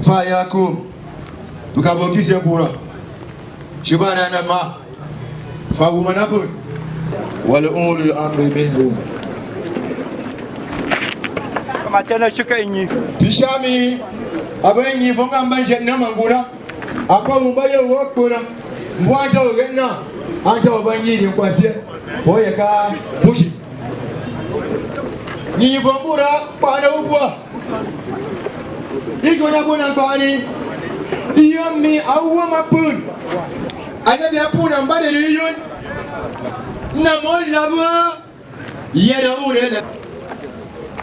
Fayako, Tukaboki Sepura, Shibana Nama, Fawumanapun, Walla only Amri Bengo. Matana Shikaini, Pishami, Abeni Fongamban Namanguna, Apa Mubaya Wakura, Mwaja Gena, Anta Bani, you can say, Foyaka, Bushi. Ni Fambura, Pana. Iko na kuna bani iyo mi awu mapun ana bi apuna mbare riyon na mo labo yeda ule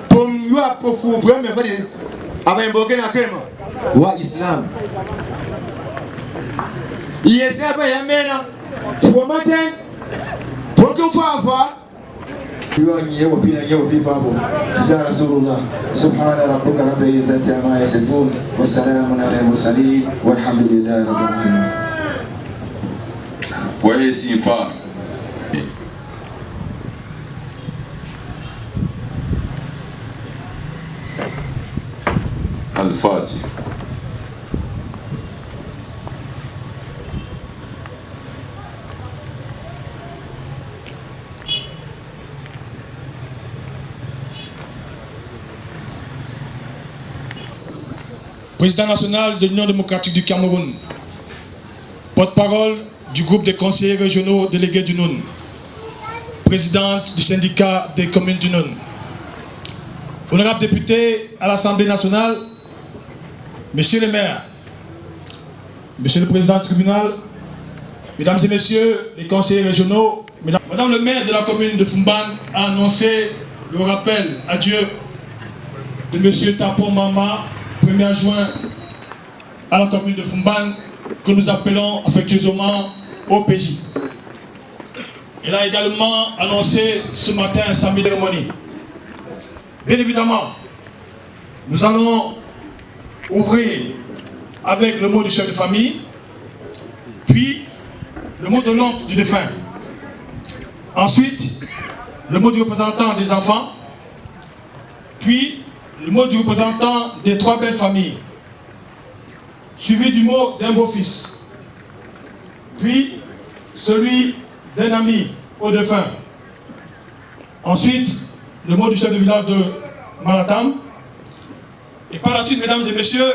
pom yua pofu breme fadi abemboke na kema wa Islam yesa ba yamena tuomate pokufafa يواني وبينا يوبي بابو يا رسول الله سبحان ربك رب العزة عما يصفون والسلام على المرسلين والحمد لله رب العالمين. ويسيفا الفاتح. Président national de l'Union démocratique du Cameroun, porte-parole du groupe des conseillers régionaux délégués du Noun, présidente du syndicat des communes du Noun, honorable député à l'Assemblée nationale, monsieur le maire, monsieur le président du tribunal, mesdames et messieurs les conseillers régionaux, madame le maire de la commune de Fumban a annoncé le rappel à Dieu de monsieur Tapon Mama, 1er juin à la commune de Fumban, que nous appelons affectueusement OPJ. Il a également annoncé ce matin sa cérémonie. Bien évidemment, nous allons ouvrir avec le mot du chef de famille, puis le mot de l'oncle du défunt. Ensuite, le mot du représentant des enfants, puis le mot du représentant des 3 belles familles, suivi du mot d'un beau-fils, puis celui d'un ami au défunt. Ensuite, le mot du chef de village de Maratam. Et par la suite, mesdames et messieurs,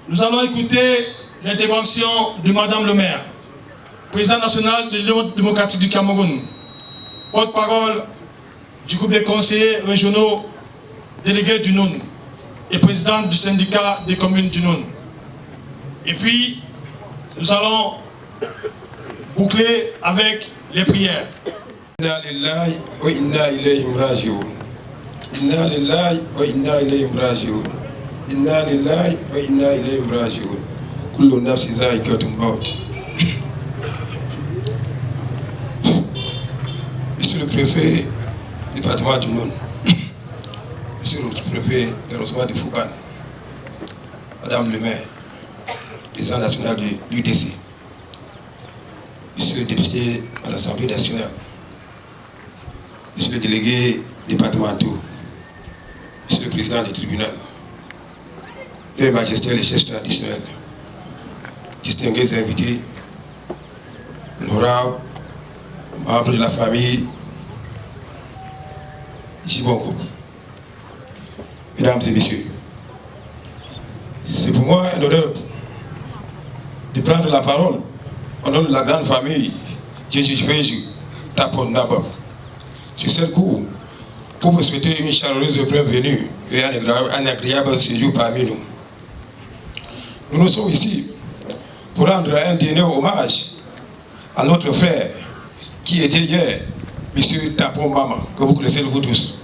nous allons écouter l'intervention de madame le maire, président national de l'Union démocratique du Cameroun, porte-parole du groupe des conseillers régionaux délégué du Noun et présidente du syndicat des communes du Noun. Et puis, nous allons boucler avec les prières. Inna lillahi wa inna ilayhi raji'un. Inna lillahi wa inna ilayhi raji'un. Inna lillahi wa inna ilayhi raji'un. Kullu nafsin za'iqatul maut. Monsieur le préfet du département du Noun, monsieur le préfet de l'arrondissement de Fumban, madame le maire, président national de l'UDC, monsieur le député à l'Assemblée nationale, monsieur le délégué départemental, monsieur le président du tribunal, les majestés, les chefs traditionnels, distingués invités, honorables, membres de la famille Jibonko. Mesdames et messieurs, c'est pour moi un honneur de prendre la parole au nom de la grande famille Jésus Tapon Nabab. Sur ce coup, pour vous souhaiter une chaleureuse bienvenue et un agréable séjour parmi nous. Nous sommes ici pour rendre un dernier hommage à notre frère qui était hier, M. Tapon Mama, que vous connaissez vous tous.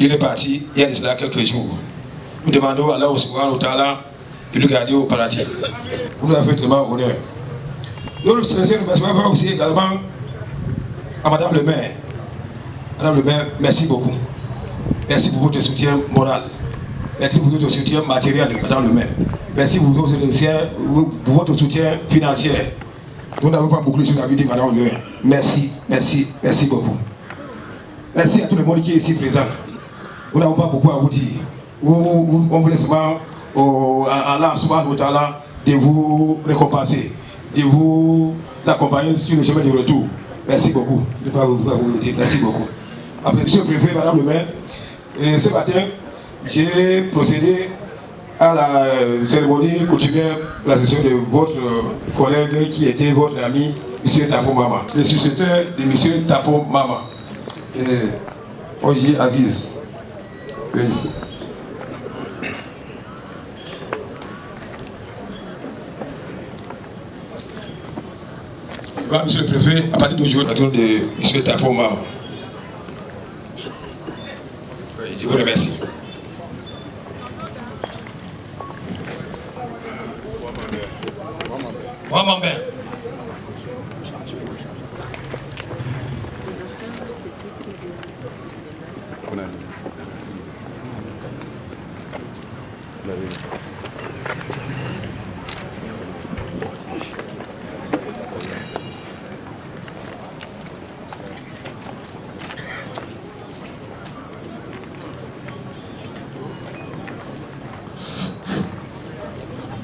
Il est parti il y a de cela quelques jours. Nous demandons à Allah subhanahu wa ta'ala de le garder au paradis. Vous nous avez fait vraiment honneur. Nous sincères remercions aussi également à Madame le maire. Madame le maire, merci beaucoup. Merci pour votre soutien moral. Merci pour votre soutien matériel, Madame le maire. Merci pour votre soutien financier. Nous n'avons pas beaucoup de choses à vous dire, Madame le maire. Merci, merci, merci beaucoup. Merci à tout le monde qui est ici présent. Nous n'avons pas beaucoup à vous dire. on voulait seulement Allah subhanahu wa ta'ala de vous récompenser, de vous accompagner sur le chemin du retour. Merci beaucoup. Je ne vais pas vous dire merci beaucoup. Après, monsieur le préfet, madame le maire, ce matin, j'ai procédé à la cérémonie coutumière de la session de votre collègue qui était votre ami, M. Tapo Mama, le successeur de M. Tapo Mama, Oji Aziz. Merci. Monsieur le préfet, à partir d'aujourd'hui, à de M. Tapo Mama. Je vous remercie.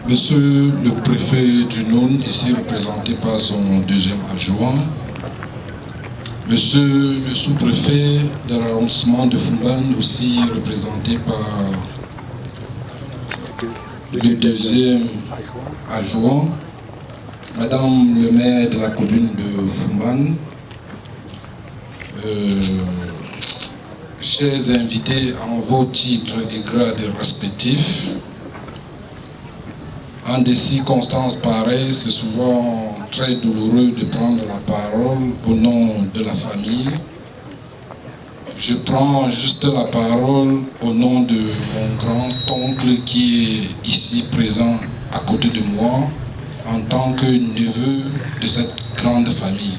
Monsieur le préfet du Noun, ici représenté par son deuxième adjoint, Monsieur le sous-préfet de l'arrondissement de Foumban, aussi représenté par le deuxième adjoint, Madame le maire de la commune de Foumban, chers invités en vos titres et grades respectifs, en des circonstances pareilles, c'est souvent très douloureux de prendre la parole au nom de la famille. Je prends juste la parole au nom de mon grand-oncle qui est ici présent à côté de moi en tant que neveu de cette grande famille.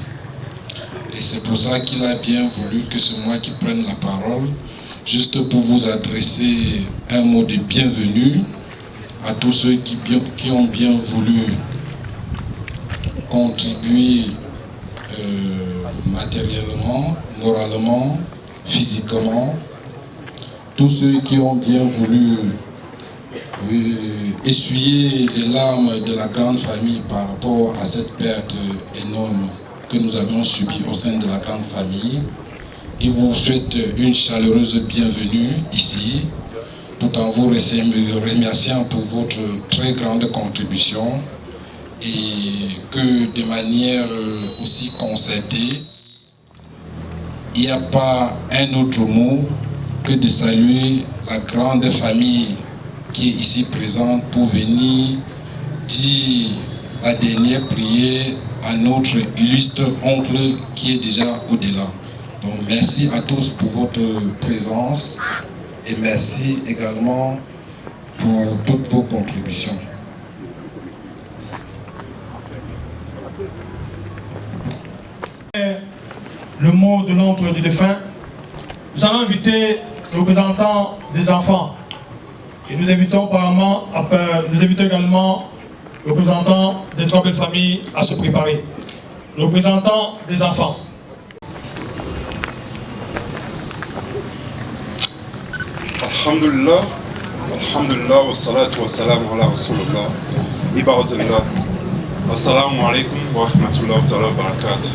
Et c'est pour ça qu'il a bien voulu que c'est moi qui prenne la parole, juste pour vous adresser un mot de bienvenue à tous ceux qui ont bien voulu contribuer matériellement, moralement, physiquement, tous ceux qui ont bien voulu essuyer les larmes de la grande famille par rapport à cette perte énorme que nous avions subie au sein de la grande famille. Et vous souhaite une chaleureuse bienvenue ici, tout en vous remerciant pour votre très grande contribution et que de manière aussi concertée, il n'y a pas un autre mot que de saluer la grande famille qui est ici présente pour venir dire la dernière prière à notre illustre oncle qui est déjà au-delà. Donc merci à tous pour votre présence. Et merci également pour toutes vos contributions. Le mot de l'oncle du défunt. Nous allons inviter le représentant des enfants. Et nous invitons également le représentant des trois belles familles à se préparer. Le représentant des enfants. Alhamdulillah, alhamdulillah, wa salatu wa salam ala rasulullah, ibaratullah, assalamu alaikum wa rahmatullahi wa barakatuh.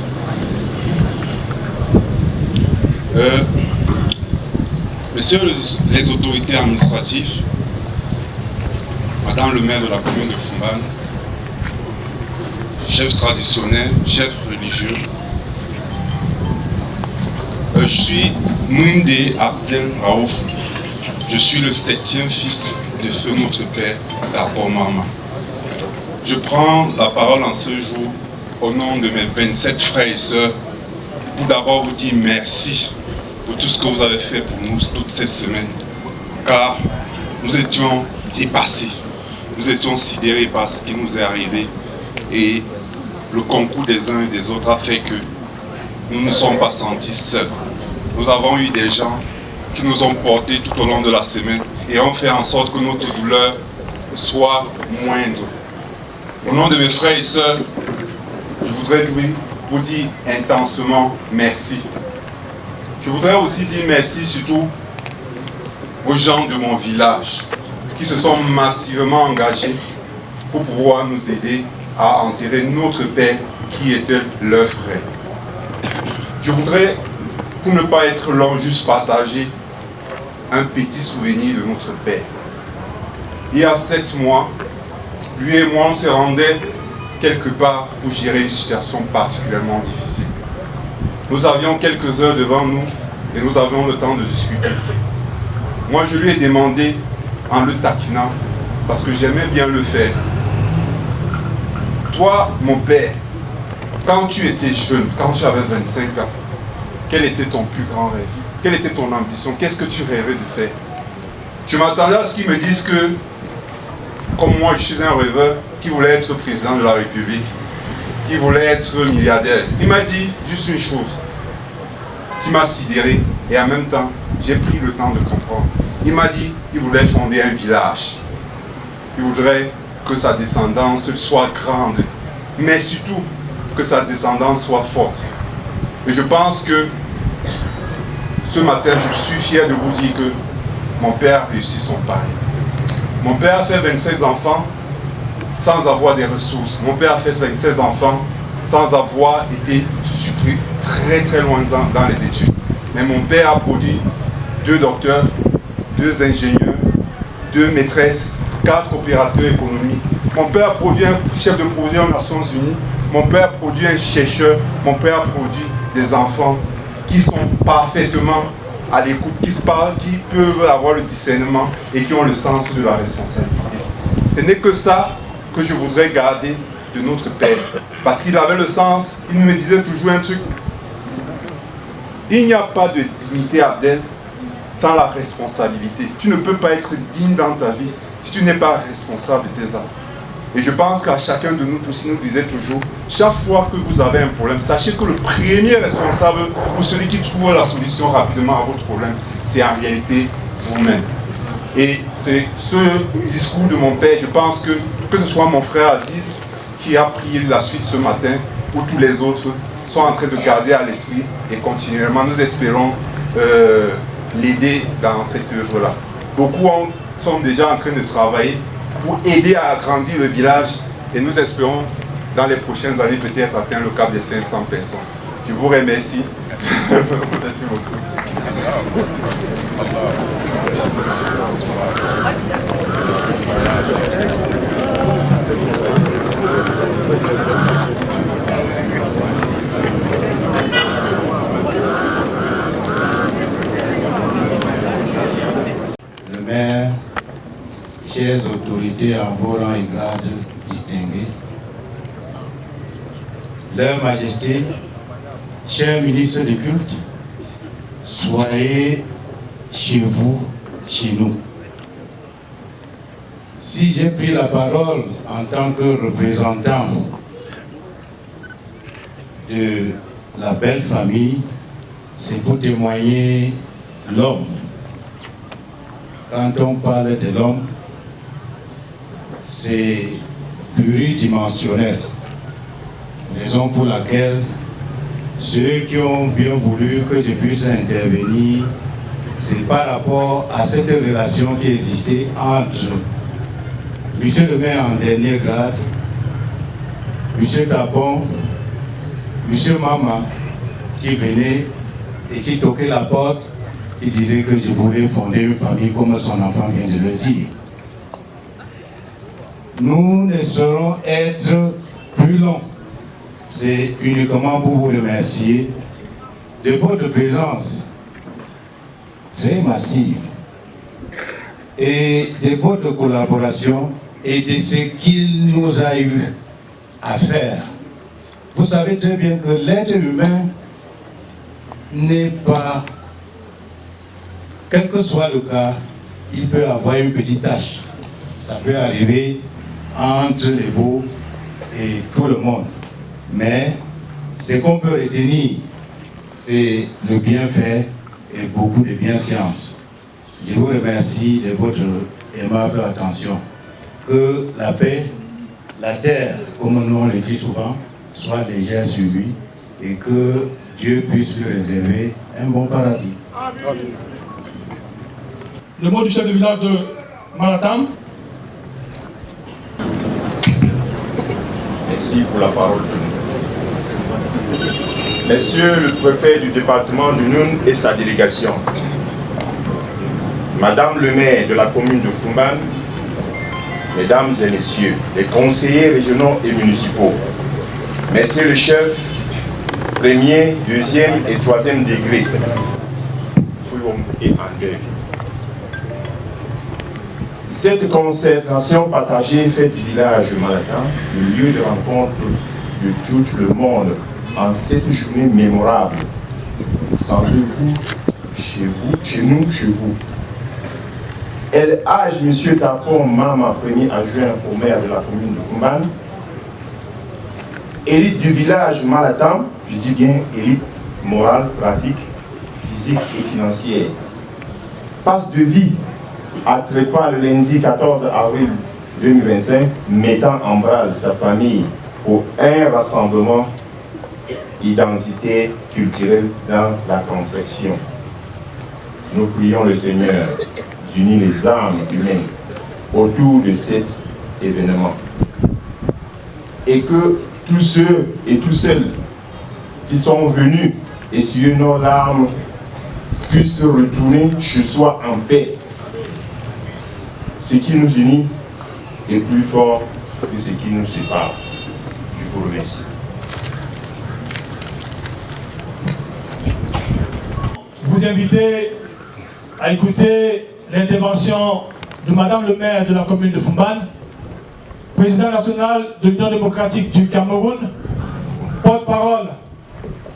Messieurs les autorités administratives, Madame le maire de la commune de Foumban, chef traditionnel, chef religieux, je suis Mwinde Abdel Raouf. Je suis le 7e fils de feu notre père, Tapo Mama. Je prends la parole en ce jour au nom de mes 27 frères et sœurs pour d'abord vous dire merci pour tout ce que vous avez fait pour nous toute cette semaine. Car nous étions dépassés, nous étions sidérés par ce qui nous est arrivé et le concours des uns et des autres a fait que nous ne nous sommes pas sentis seuls. Nous avons eu des gens qui nous ont portés tout au long de la semaine et ont fait en sorte que notre douleur soit moindre. Au nom de mes frères et sœurs, je voudrais vous dire intensement merci. Je voudrais aussi dire merci surtout aux aux gens de mon village qui se sont massivement engagés pour pouvoir nous aider à enterrer notre père qui était leur frère. Je voudrais, pour ne pas être long, juste partager un petit souvenir de notre père. Il y a 7 mois, lui et moi, on se rendait quelque part pour gérer une situation particulièrement difficile. Nous avions quelques heures devant nous et nous avions le temps de discuter. Moi, je lui ai demandé, en le taquinant, parce que j'aimais bien le faire, toi, mon père, quand tu étais jeune, quand tu avais 25 ans, quel était ton plus grand rêve? Quelle était ton ambition? Qu'est-ce que tu rêvais de faire? Je m'attendais à ce qu'ils me disent que, comme moi, je suis un rêveur qui voulait être président de la République, qui voulait être milliardaire. Il m'a dit juste une chose qui m'a sidéré et en même temps, j'ai pris le temps de comprendre. Il m'a dit qu'il voulait fonder un village. Il voudrait que sa descendance soit grande, mais surtout que sa descendance soit forte. Et je pense que ce matin, je suis fier de vous dire que mon père a réussi son pari. Mon père a fait 26 enfants sans avoir des ressources. Mon père a fait 26 enfants sans avoir été surpris très loin dans les études. Mais mon père a produit 2 docteurs, 2 ingénieurs, 2 maîtresses, 4 opérateurs économiques. Mon père a produit un chef de projet aux Nations Unies. Mon père a produit un chercheur. Mon père a produit des enfants qui sont parfaitement à l'écoute, qui se parlent, qui peuvent avoir le discernement et qui ont le sens de la responsabilité. Ce n'est que ça que je voudrais garder de notre père. Parce qu'il avait le sens, il me disait toujours un truc. Il n'y a pas de dignité, Abdel, sans la responsabilité. Tu ne peux pas être digne dans ta vie si tu n'es pas responsable de tes actes. Et je pense qu'à chacun de nous tous, il nous disait toujours, chaque fois que vous avez un problème, sachez que le premier responsable ou celui qui trouve la solution rapidement à votre problème, c'est en réalité vous-même. Et c'est ce discours de mon père, je pense que ce soit mon frère Aziz qui a prié la suite ce matin, ou tous les autres sont en train de garder à l'esprit et continuellement, nous espérons l'aider dans cette œuvre-là. Beaucoup sont déjà en train de travailler pour aider à agrandir le village et nous espérons dans les prochaines années peut-être atteindre le cap des 500 personnes. Je vous remercie. Merci beaucoup. Le maire, chères autorités en vos rangs et grades distingués, Leur Majesté, chers ministres du culte, soyez chez vous, chez nous. Si j'ai pris la parole en tant que représentant de la belle famille, c'est pour témoigner l'homme. Quand on parle de l'homme, c'est pluridimensionnel. Raison pour laquelle ceux qui ont bien voulu que je puisse intervenir, c'est par rapport à cette relation qui existait entre M. le maire en dernier grade, M. Tapon, M. Mama, qui venait et qui toquait la porte, qui disait que je voulais fonder une famille comme son enfant vient de le dire. Nous ne saurons être plus longs. C'est uniquement pour vous remercier de votre présence très massive et de votre collaboration et de ce qu'il nous a eu à faire. Vous savez très bien que l'être humain n'est pas, quel que soit le cas, il peut avoir une petite tâche. Ça peut arriver entre les beaux et tout le monde. Mais ce qu'on peut retenir, c'est le bienfait et beaucoup de bienséance. Je vous remercie de votre aimable attention. Que la paix, la terre, comme nous on le dit souvent, soit légère sur lui et que Dieu puisse lui réserver un bon paradis. le mot du chef de village de Malatam. Merci pour la parole. Monsieur le préfet du département du Noun et sa délégation, Madame le maire de la commune de Foumban, Mesdames et Messieurs les conseillers régionaux et municipaux, Messieurs le chef, premier, deuxième et troisième degré, Fouillom et André. Cette concertation partagée fait du village Malatam le lieu de rencontre de tout le monde en cette journée mémorable. Sentez-vous chez nous, chez vous. LH M. Tapon Mama, premier adjoint au maire de la commune de Foumban, élite du village Malatam, je dis bien élite morale, pratique, physique et financière. Passe de vie à Trépas le lundi 14 avril 2025, mettant en branle sa famille pour un rassemblement identitaire culturel dans la construction. Nous prions le Seigneur d'unir les âmes humaines autour de cet événement. Et que tous ceux et toutes celles qui sont venus essuyer nos larmes puissent retourner chez soi en paix. Ce qui nous unit est plus fort que ce qui nous sépare. Je vous remercie. Vous invitez à écouter l'intervention de Madame le maire de la commune de Foumban, président national de l'Union démocratique du Cameroun, porte-parole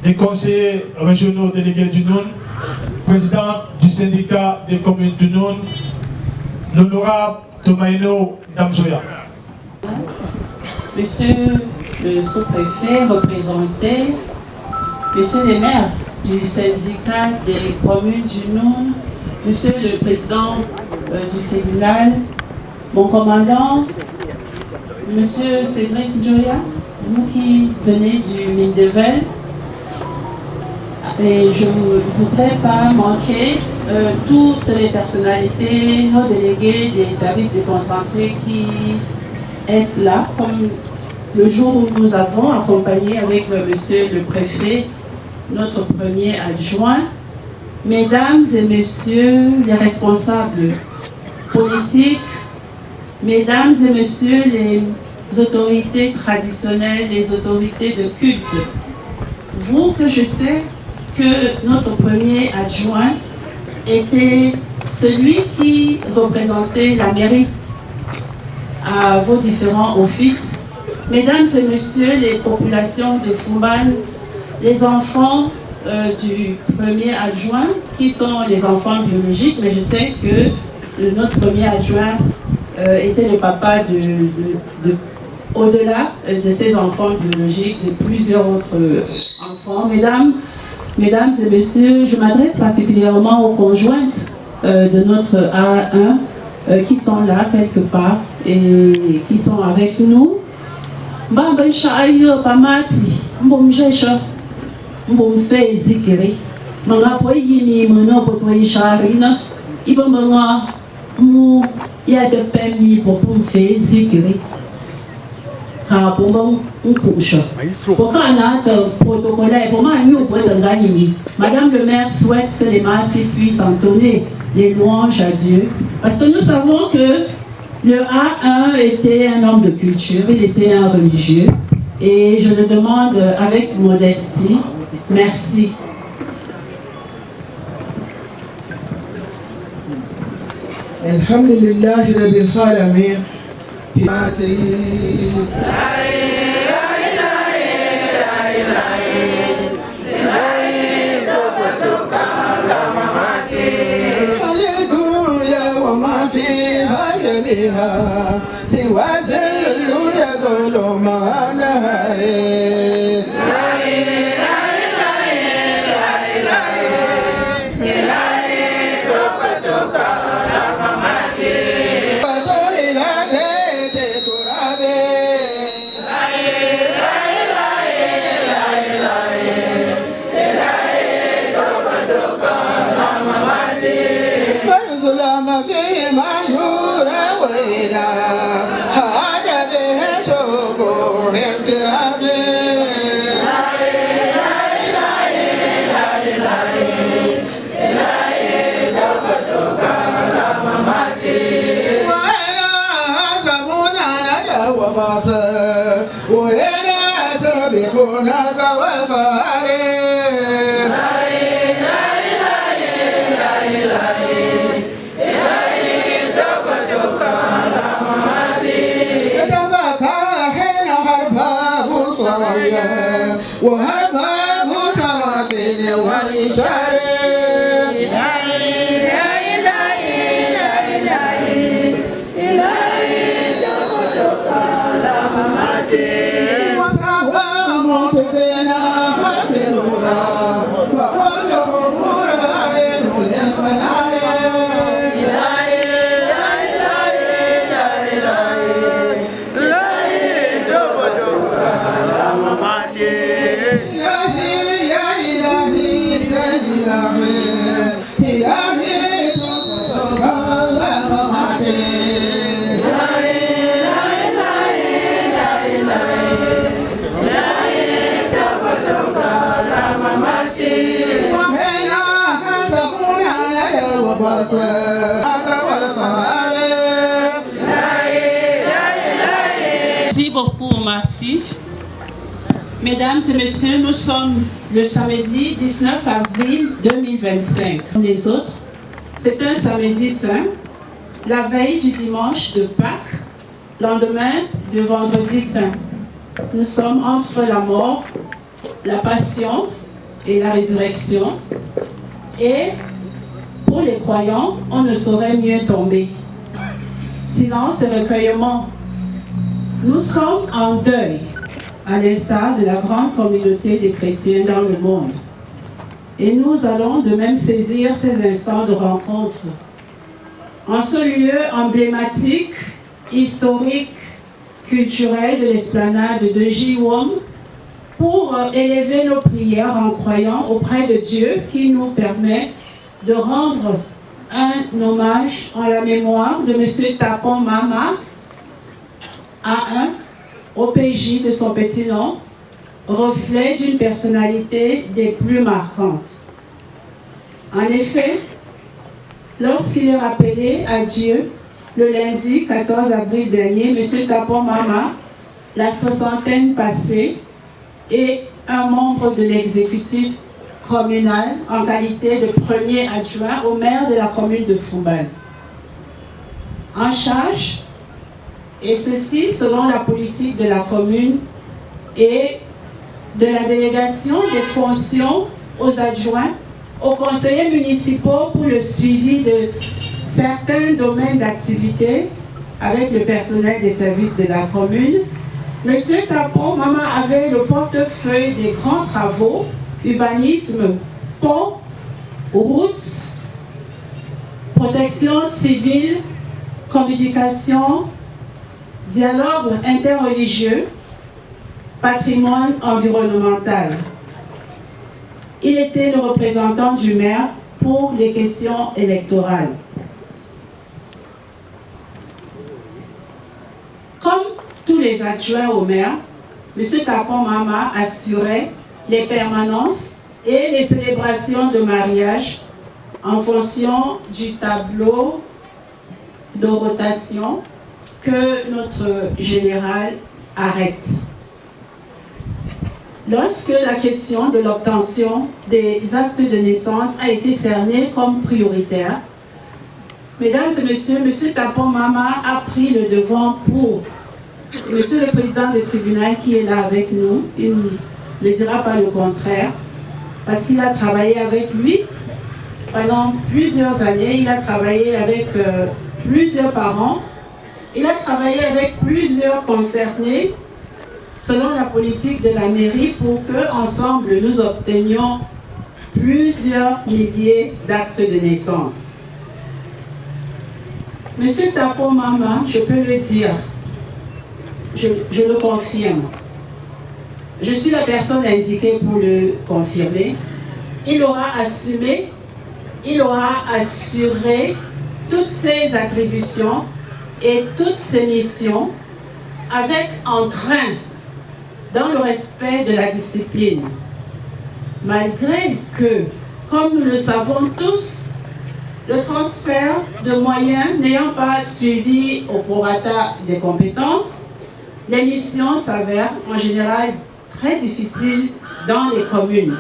des conseillers régionaux délégués du Noun, président du syndicat des communes du Noun, l'honorable Tomaino Damjoya. Monsieur le sous-préfet représenté, monsieur le maire du syndicat des communes du Noun, monsieur le président du tribunal, mon commandant, monsieur Cédric Njoya, vous qui venez du Mindevel, et je ne voudrais pas manquer toutes les personnalités, nos délégués des services déconcentrés qui êtes là, comme le jour où nous avons accompagné avec monsieur le préfet, notre premier adjoint, mesdames et messieurs les responsables politiques, mesdames et messieurs les autorités traditionnelles, les autorités de culte, vous que je sais que notre premier adjoint était celui qui représentait la mairie à vos différents offices. Mesdames et messieurs les populations de Foumban, les enfants du premier adjoint, qui sont les enfants biologiques, mais je sais que notre premier adjoint était le papa au-delà de ces enfants biologiques, de plusieurs autres enfants. Mesdames et messieurs, je m'adresse particulièrement aux conjointes de notre A1 qui sont là quelque part et qui sont avec nous. Madame le maire souhaite que les martyrs puissent entonner les louanges à Dieu, parce que nous savons que le A1 était un homme de culture, il était un religieux, et je le demande avec modestie, merci. Alhamdulillah Rabbil Alamin. Merci beaucoup, Marty. Mesdames et messieurs, nous sommes le samedi 19 avril 2025. Comme les autres, c'est un samedi saint, la veille du dimanche de Pâques, lendemain de vendredi saint. Nous sommes entre la mort, la passion et la résurrection. Et pour les croyants, on ne saurait mieux tomber. Silence et recueillement. Nous sommes en deuil, à l'instar de la grande communauté des chrétiens dans le monde. Et nous allons de même saisir ces instants de rencontre. En ce lieu emblématique, historique, culturel de l'esplanade de Jiwom, pour élever nos prières en croyant auprès de Dieu qui nous permet de rendre un hommage en la mémoire de M. Tapon Mama, A1, OPJ de son petit nom, reflet d'une personnalité des plus marquantes. En effet, lorsqu'il est rappelé à Dieu le lundi 14 avril dernier, M. Tapon Mama, la soixantaine passée, et un membre de l'exécutif communal en qualité de premier adjoint au maire de la commune de Foubal. En charge, et ceci selon la politique de la commune et de la délégation des fonctions aux adjoints, aux conseillers municipaux pour le suivi de certains domaines d'activité avec le personnel des services de la commune. M. Tapon Mama avait le portefeuille des grands travaux, urbanisme, ponts, routes, protection civile, communication, dialogue interreligieux, patrimoine environnemental. Il était le représentant du maire pour les questions électorales. Comme tous les adjoints au maire, M. Tapon Mama assurait les permanences et les célébrations de mariage en fonction du tableau de rotation que notre général arrête. Lorsque la question de l'obtention des actes de naissance a été cernée comme prioritaire, mesdames et messieurs, M. Tapon Mama a pris le devant pour Monsieur le président du tribunal qui est là avec nous. Il ne dira pas le contraire, parce qu'il a travaillé avec lui pendant plusieurs années, il a travaillé avec plusieurs parents, il a travaillé avec plusieurs concernés selon la politique de la mairie pour que ensemble nous obtenions plusieurs milliers d'actes de naissance. Monsieur Tapon Mama, je peux le dire, je le confirme. Je suis la personne indiquée pour le confirmer. Il aura assumé, il aura assuré toutes ses attributions et toutes ses missions avec entrain dans le respect de la discipline. Malgré que, comme nous le savons tous, le transfert de moyens n'ayant pas suivi au prorata des compétences, les missions s'avèrent en général très difficiles dans les communes.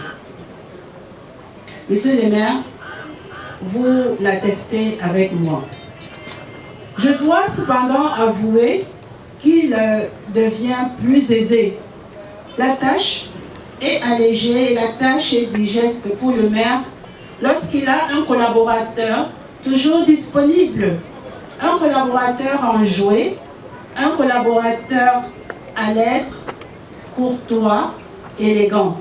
Monsieur le maire, vous l'attestez avec moi. Je dois cependant avouer qu'il devient plus aisé. La tâche est allégée et la tâche est digeste pour le maire lorsqu'il a un collaborateur toujours disponible, un collaborateur enjoué, un collaborateur allègre, courtois, élégant.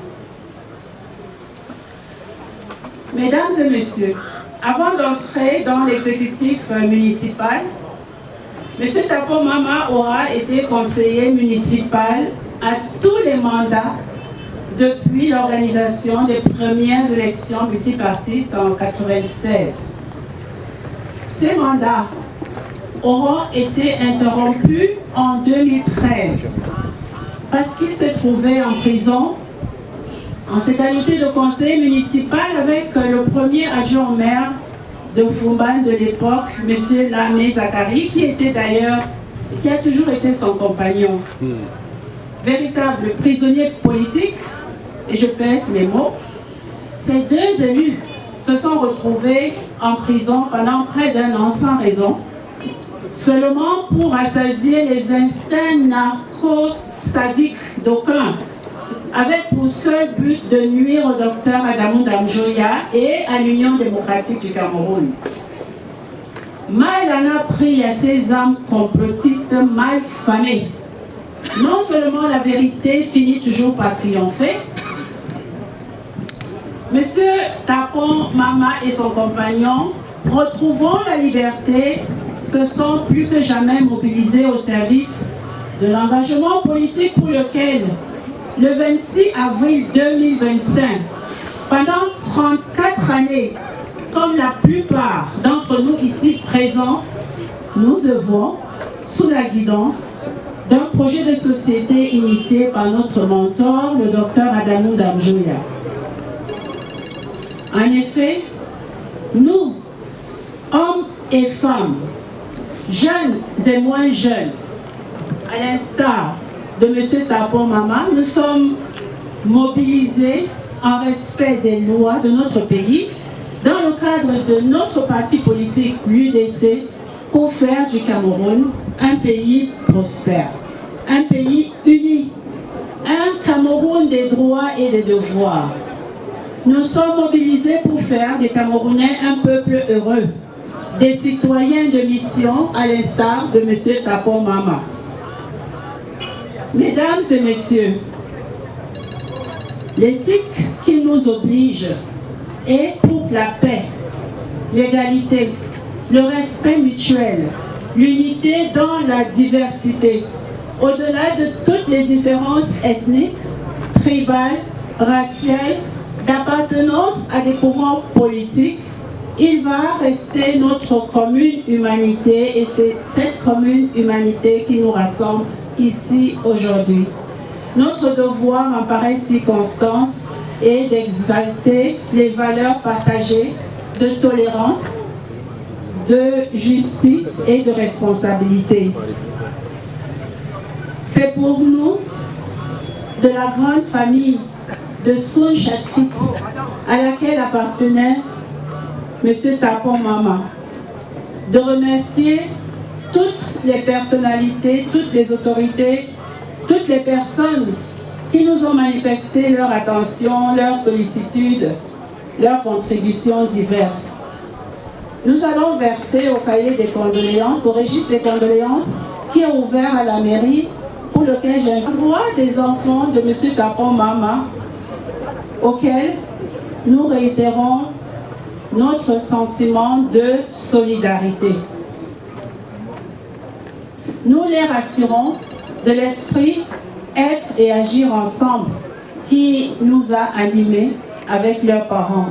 Mesdames et messieurs, avant d'entrer dans l'exécutif municipal, M. Tapo Mama aura été conseiller municipal à tous les mandats depuis l'organisation des premières élections multipartistes en 1996. Ces mandats auront été interrompus en 2013 parce qu'il s'est trouvé en prison en ses qualités de conseiller municipal avec le premier adjoint au maire de Fumban de l'époque, M. Lamé Zakari, qui était d'ailleurs, qui a toujours été son compagnon. Véritable prisonnier politique, et je pèse mes mots, ces deux élus se sont retrouvés en prison pendant près d'un an sans raison, seulement pour assasier les instincts narco-sadiques d'aucuns, avec pour seul but de nuire au docteur Adamou Damjoya et à l'Union démocratique du Cameroun. Mal en a pris à ces âmes complotistes mal famées. Non seulement la vérité finit toujours par triompher, Monsieur Tapon Mama et son compagnon, retrouvant la liberté, se sont plus que jamais mobilisés au service de l'engagement politique pour lequel, le 26 avril 2025, pendant 34 années, comme la plupart d'entre nous ici présents, nous œuvrons sous la guidance d'un projet de société initié par notre mentor, le docteur Adamou Damjoya. En effet, nous, hommes et femmes, jeunes et moins jeunes, à l'instar de M. Tapon Mama, nous sommes mobilisés en respect des lois de notre pays dans le cadre de notre parti politique, l'UDC, pour faire du Cameroun un pays prospère, un pays uni, un Cameroun des droits et des devoirs. Nous sommes mobilisés pour faire des Camerounais un peuple heureux, des citoyens de mission à l'instar de M. Tapon Mama. Mesdames et messieurs, l'éthique qui nous oblige est pour la paix, l'égalité, le respect mutuel, l'unité dans la diversité, au-delà de toutes les différences ethniques, tribales, raciales, d'appartenance à des courants politiques. Il va rester notre commune humanité et c'est cette commune humanité qui nous rassemble ici aujourd'hui. Notre devoir en pareille circonstance est d'exalter les valeurs partagées de tolérance, de justice et de responsabilité. C'est pour nous, de la grande famille de Sun Chatit, à laquelle appartenait M. Tapon Mama, de remercier toutes les personnalités, toutes les autorités, toutes les personnes qui nous ont manifesté leur attention, leur sollicitude, leurs contributions diverses. Nous allons verser au cahier des condoléances, au registre des condoléances qui est ouvert à la mairie, pour lequel j'ai un droit des enfants de M. Tapon Mama, auquel nous réitérons notre sentiment de solidarité. Nous les rassurons de l'esprit être et agir ensemble qui nous a animés avec leurs parents.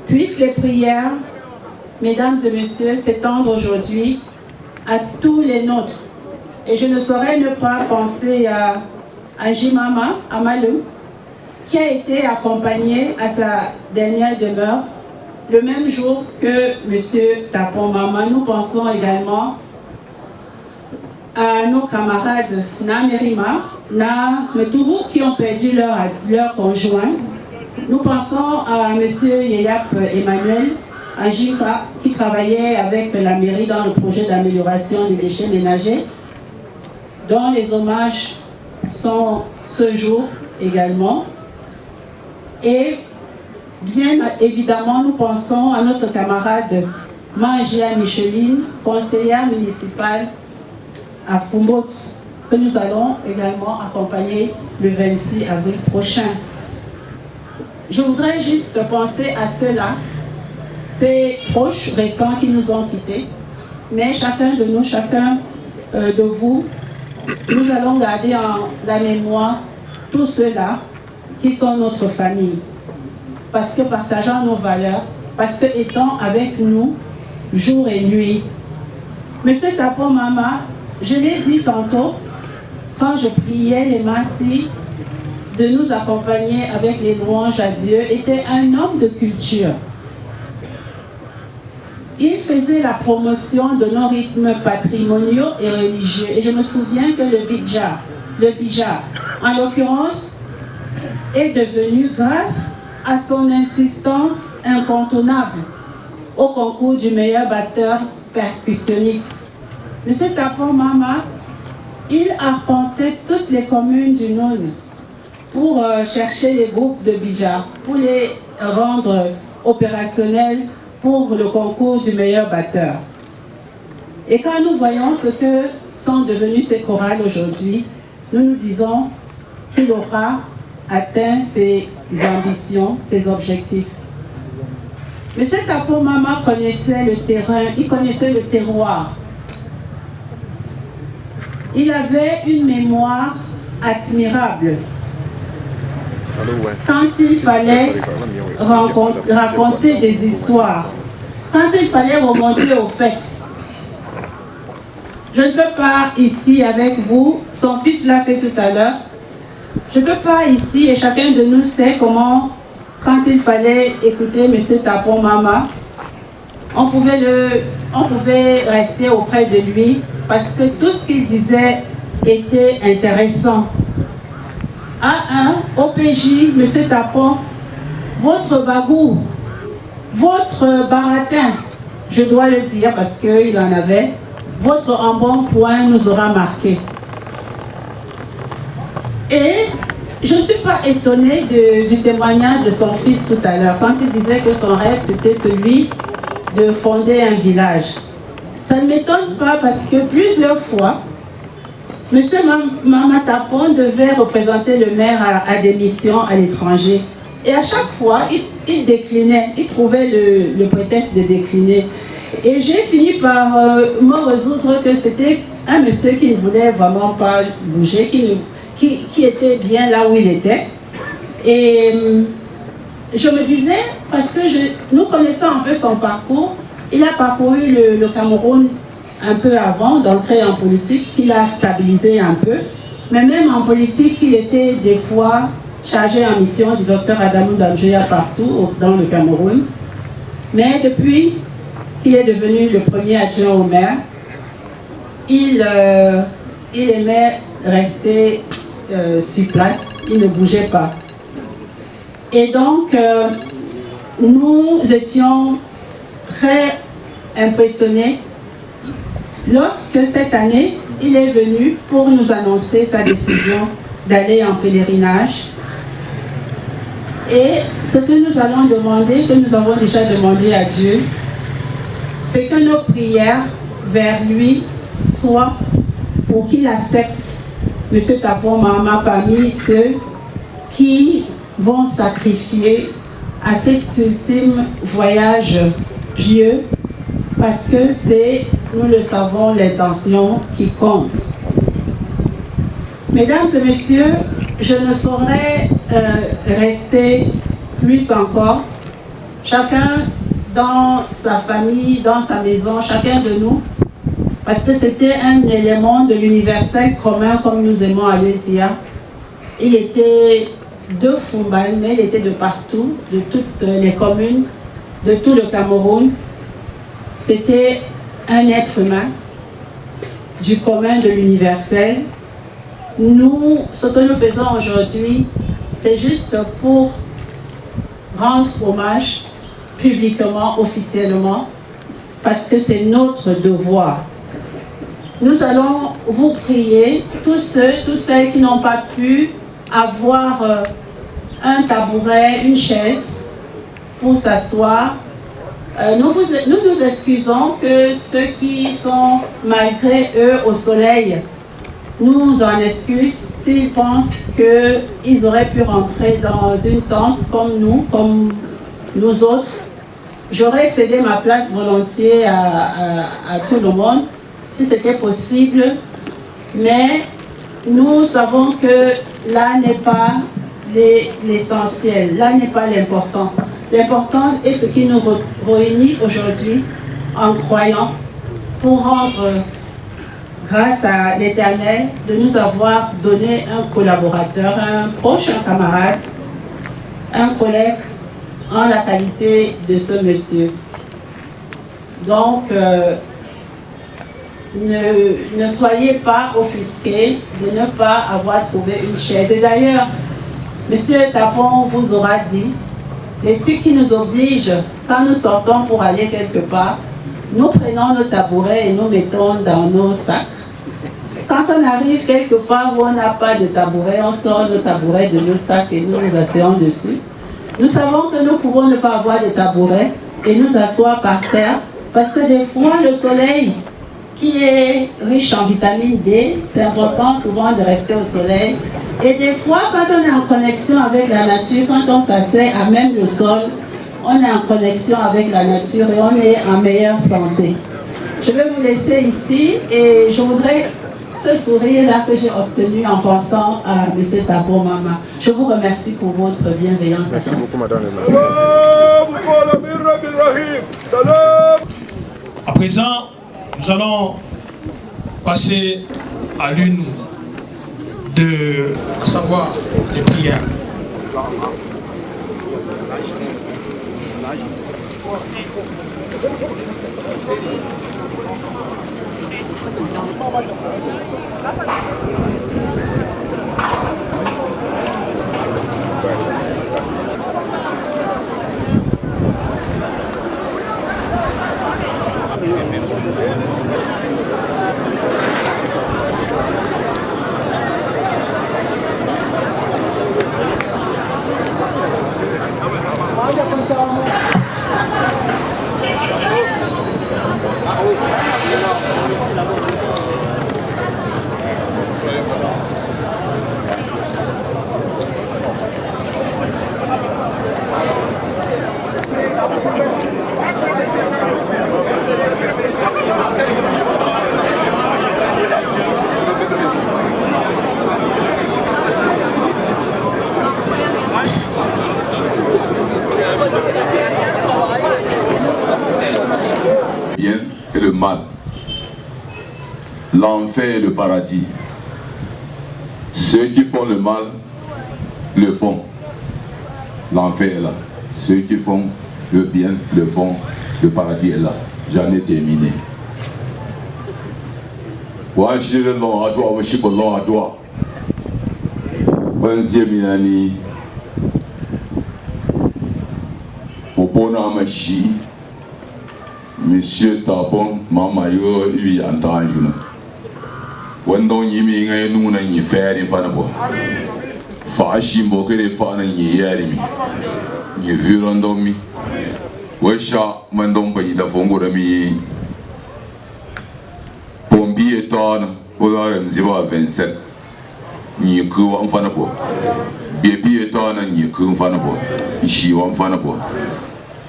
Puissent les prières mesdames et messieurs, s'étendre aujourd'hui à tous les nôtres. Et je ne saurais ne pas penser à Jimama, à Malou, qui a été accompagné à sa dernière demeure le même jour que M. Tapon Mama. Nous pensons également à nos camarades Na Merima, Na Metourou qui ont perdu leur conjoint. Nous pensons à M. Yeyap Emmanuel Ajika qui travaillait avec la mairie dans le projet d'amélioration des déchets ménagers, dont les hommages sont ce jour également. Et bien évidemment, nous pensons à notre camarade Mangia Micheline, conseillère municipale à Fumbout, que nous allons également accompagner le 26 avril prochain. Je voudrais juste penser à ceux-là, ces proches récents qui nous ont quittés, mais chacun de nous, chacun de vous, nous allons garder en la mémoire tous ceux-là qui sont notre famille, parce que partageant nos valeurs, parce que étant avec nous jour et nuit. Monsieur Tapon Mama, je l'ai dit tantôt, quand je priais les martyrs de nous accompagner avec les louanges à Dieu, était un homme de culture. Il faisait la promotion de nos rythmes patrimoniaux et religieux. Et je me souviens que le bija, en l'occurrence, est devenu, grâce à son insistance incontournable, au concours du meilleur batteur percussionniste. Monsieur Tapon Mama, il arpentait toutes les communes du Noun pour chercher les groupes de bija, pour les rendre opérationnels pour le concours du meilleur batteur. Et quand nous voyons ce que sont devenus ces chorales aujourd'hui, nous nous disons qu'il aura atteint ses ambitions, ses objectifs. Monsieur Tapon Mama connaissait le terrain, il connaissait le terroir. Il avait une mémoire admirable. Quand il fallait raconter des histoires, quand il fallait remonter aux faits. Je ne peux pas ici avec vous, son fils l'a fait tout à l'heure, je ne peux pas ici, et chacun de nous sait comment, quand il fallait écouter M. Tapon Mama, on pouvait rester auprès de lui parce que tout ce qu'il disait était intéressant. A1, OPJ, M. Tapon, votre bagou, votre baratin, je dois le dire parce qu'il en avait, votre embonpoint nous aura marqué. Et je ne suis pas étonnée du témoignage de son fils tout à l'heure, quand il disait que son rêve c'était celui de fonder un village. Ça ne m'étonne pas parce que plusieurs fois, M. Mama Tapon devait représenter le maire à des missions à l'étranger. Et à chaque fois, il déclinait, il trouvait le prétexte de décliner. Et j'ai fini par me résoudre que c'était un monsieur qui ne voulait vraiment pas bouger, qui était bien là où il était. Et je me disais, parce que nous connaissons un peu son parcours, il a parcouru le Cameroun un peu avant d'entrer en politique, qu'il a stabilisé un peu. Mais même en politique, il était des fois chargé en mission du docteur Adamou Damjoya partout dans le Cameroun. Mais depuis qu'il est devenu le premier adjoint au maire, il aimait rester sur place, il ne bougeait pas. Et donc, nous étions très impressionnés lorsque cette année, il est venu pour nous annoncer sa décision d'aller en pèlerinage. Et ce que nous allons demander, que nous avons déjà demandé à Dieu, c'est que nos prières vers lui soient pour qu'il accepte M. Tapon Mama parmi ceux qui vont sacrifier à cet ultime voyage pieux, parce que c'est, nous le savons, l'intention qui compte. Mesdames et messieurs, je ne saurais rester plus encore. Chacun dans sa famille, dans sa maison, chacun de nous, parce que c'était un élément de l'universel commun comme nous aimons à le dire. Il était de Foumbal, mais il était de partout, de toutes les communes, de tout le Cameroun. C'était un être humain du commun de l'universel. Nous, ce que nous faisons aujourd'hui, c'est juste pour rendre hommage publiquement, officiellement, parce que c'est notre devoir. Nous allons vous prier, tous ceux qui n'ont pas pu avoir un tabouret, une chaise pour s'asseoir. Nous nous excusons que ceux qui sont malgré eux au soleil nous en excusent s'ils pensent qu'ils auraient pu rentrer dans une tente comme nous autres. J'aurais cédé ma place volontiers à tout le monde si c'était possible, mais nous savons que là n'est pas l'essentiel, là n'est pas l'important. L'important est ce qui nous réunit aujourd'hui en croyant pour rendre grâce à l'Éternel de nous avoir donné un collaborateur, un proche, un camarade, un collègue en la qualité de ce monsieur. Donc, ne soyez pas offusqués de ne pas avoir trouvé une chaise. Et d'ailleurs, monsieur Tapon vous aura dit, l'éthique qui nous oblige, quand nous sortons pour aller quelque part, nous prenons nos tabourets et nous mettons dans nos sacs. Quand on arrive quelque part où on n'a pas de tabouret, on sort nos tabourets de nos sacs et nous nous asseyons dessus. Nous savons que nous pouvons ne pas avoir de tabouret et nous asseoir par terre, parce que des fois, le soleil, qui est riche en vitamine D, c'est important souvent de rester au soleil. Et des fois, quand on est en connexion avec la nature, quand on s'assied à même le sol, on est en connexion avec la nature et on est en meilleure santé. Je vais vous laisser ici et je voudrais ce sourire-là que j'ai obtenu en pensant à M. Tabo Mama. Je vous remercie pour votre bienveillance. Merci beaucoup, madame. À présent, nous allons passer à l'une à savoir les prières. Bien et le mal, l'enfer et le paradis. Ceux qui font le mal le font. L'enfer est là. Ceux qui font le bien le font. Le paradis est là. J'en ai terminé. Monsieur Tapon, Mama yo lui entend. Wando yimi ngay nuna ni feri fana bo. Fashi mbokere fana ni yari mi. Ni virondo mi. Wesha mandom bayi da fongora mi. Pombi etana, ola mziba 27. Ni kuwa mfana bo. Bebi etana ni kuwa mfana bo. Ishi wa mfana bo.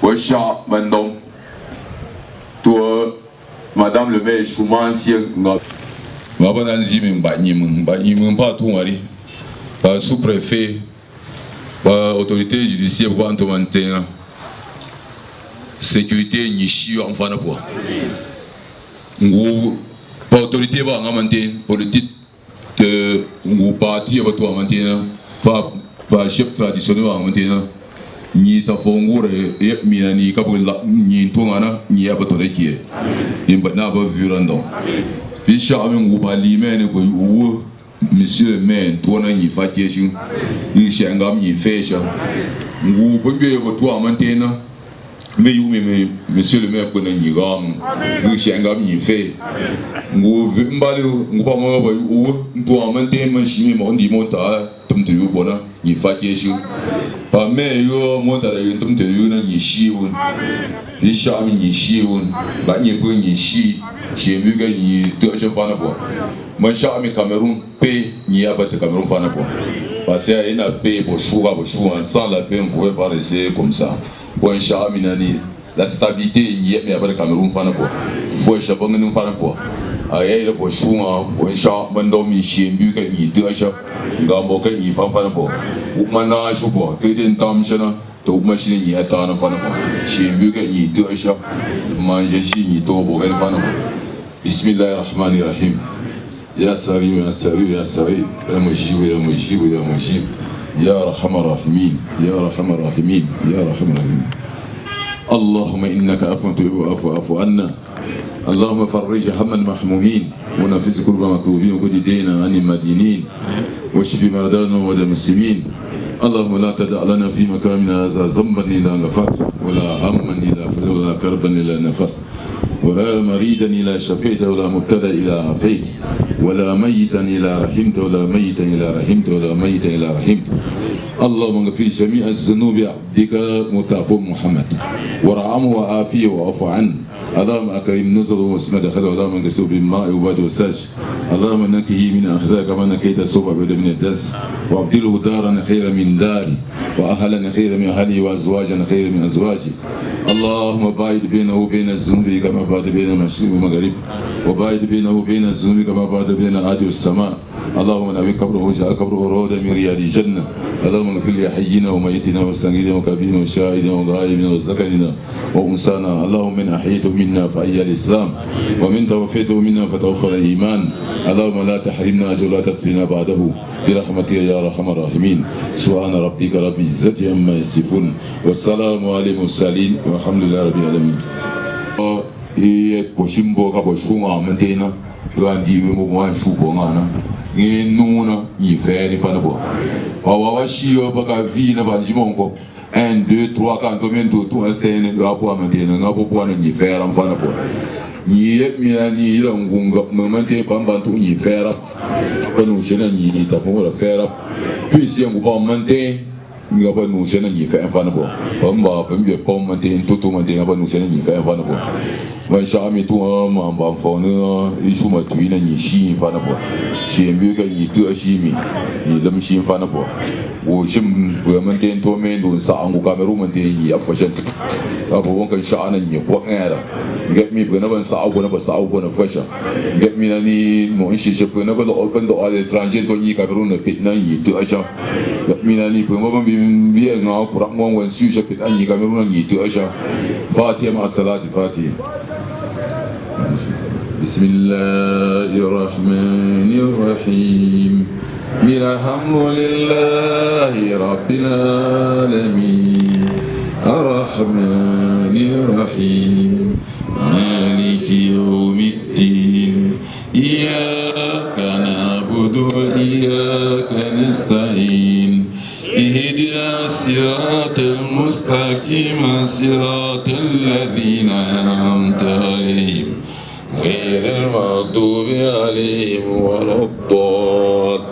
Wesha mandom. Toi, Madame le maire Chouman ancien, sous-préfet, autorité judiciaire pour Antoine. sécurité ni chi en fana po ngou pa autorité ba ngamante politique que ngou parti ba to amante pa chef traditionnel ba amante ni ta fongure e mina ni kabula ni tongana ni abato rekie imba na ba virando bisha amen ngou ba limene ko wu monsieur le maire tona ni fatie ni shangam ni fesha ngou bombe ba to amante na mais you me monsieur le maire connaît ni ram ni shangam ni fe ngou mbale ngou pa mo ba wu to amante man shi mo ndi monta tum tu yu bona ni fatie pa me yo monta da yu tum tu yu na ni shi won ni shami ni shi won ba ni po ni shi mu ga ni to je fana bo man shami Cameroun pe ni abate Cameroun fana bo parce que il a paix pour choura sans la paix on pouvait pas rester comme ça pour shami nani la stabilité ni mais abate Cameroun fana bo faut chabon nous fana bo ay pour choura pour shami mando mi shi mu ga ni to je ngambo ka ni fana bo mana shubo ke den tam shana to machine ni ata na fana bo shi mu ga ni to je manje shi ni to bo ga fana bo bismillahir rahmanir rahim يا سريع يا سريع يا سريع يا مجيب يا مجيب يا مجيب يا ارحم الراحمين يا ارحم الراحمين يا ارحم الراحمين اللهم انك عفو تحب عفو عنا اللهم فرج هم المحمومين ونفس كرب المكروبين وقد دينا عن المدينين واشف مرضانا ومرضى المسلمين اللهم لا تدع لنا في مكاننا هذا ذنبا الا غفرت ولا هما الا فرجت ولا كربا الا نفست ولا مريدا إلا شفيت ولا مبتدا إلا عافيت ولا ميتا إلا رحمت ولا ميتا إلا رحمت ولا ميتا إلا رحمت اللهم اغفر جميع الذنوب عبدك متاب محمد وارحمه وعافيه واعف عنه اللهم اكرم نزله واسم دخله اللهم اغسله بالماء وبعد والثلج اللهم نكه من اخذها كما نكيت الصبح بدل من الدس وابدله دارا خيرا من داري واهلا خيرا من اهله وازواجا خيرا من ازواجه اللهم باعد بينه وبين الذنوب كما باعد بين المشرق والمغرب وباعد بينه وبين الذنوب كما باعد بين الارض والسماء اللهم نبي قبره وجعل قبره روضا من رياض الجنه اللهم اغفر لحينا وميتنا وصغيرنا وكبيرنا وشاهدنا وغائبنا وذكرنا وانثانا اللهم من احييته منا فاحيا الاسلام ومن توفيته منا فتوفى الايمان اللهم لا تحرمنا اجر ولا تفتنا بعده برحمتك يا ارحم الراحمين سبحان ربك رب العزه عما يصفون والسلام على المرسلين والحمد لله رب العالمين poshimbo ka poshunga mentena randi mo mo shubo ngana nuna ni feri fana bo wa shio baka vina ba jimonko 1 2 3 quand men to to sene do apo mentena ngabo bo na ni fera fana bo ni ni ngunga momente bamba to ni fera panu shena ni ta fo la fera puis yango ba mente ngaba nu shena ni fera fana bo bamba bambe pommente to mente ngaba nu shena ni fera fana bo wa shami tu ma ba fo ne isu ma tu ina ni shi fana bo shi mbi ga ni tu shi mi ni lam shi fana bo wo shim bu mente to me do sa angu kameru mente yi afashan abu wankan sha'ana ni ko ngara get me bu na ban sa abu na ba sa abu na fasha get me na ni mo shi shi bu na ba do open do al étranger to ni kameru na pit na yi tu asha get me na ni bu ma ban bi na ku mo wan su shi pit an yi kameru na yi tu asha fatiha ma salati fatiha بسم الله الرحمن الرحيم الحمد لله رب العالمين الرحمن الرحيم مالك يوم الدين إياك نعبد وإياك نستعين اهدنا الصراط المستقيم صراط الذين أنعمت عليهم غير المغضوب عليهم ولا الضالين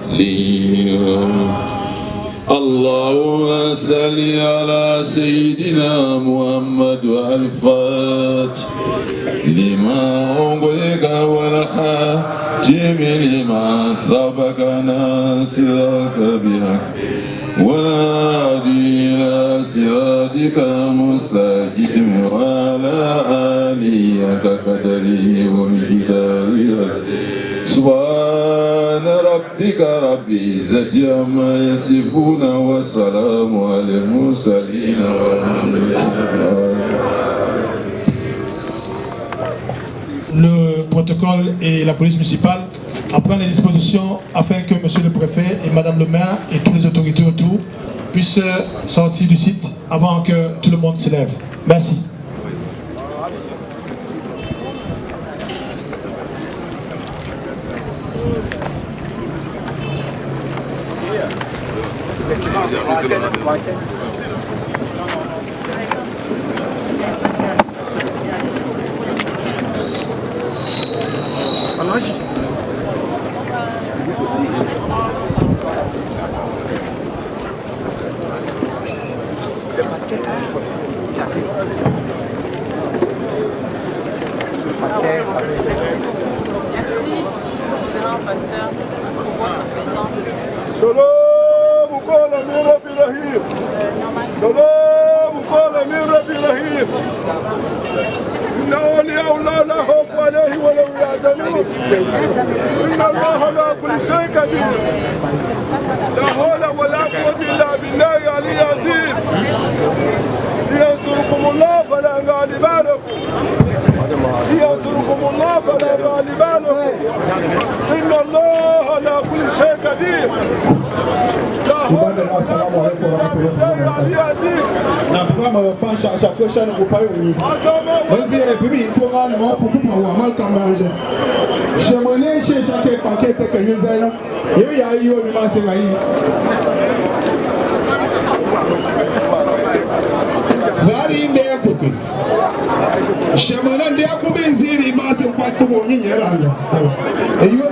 اللهم صل على سيدنا محمد والفاتح لما أغلق والخاتم لما سبق ناصرك بحق وهادي إلى صراطك المستقيم وعلى آله كقدره ومقداره سبحان ربك رب العزة عما يصفون والسلام على المرسلين والحمد لله le protocole et la police municipale à prendre les dispositions afin que monsieur le préfet et madame le maire et toutes les autorités autour puissent sortir du site avant que tout le monde se lève. Merci. Shamanan dia kuminziri mase kwa kubo nyinyeranga. Eyo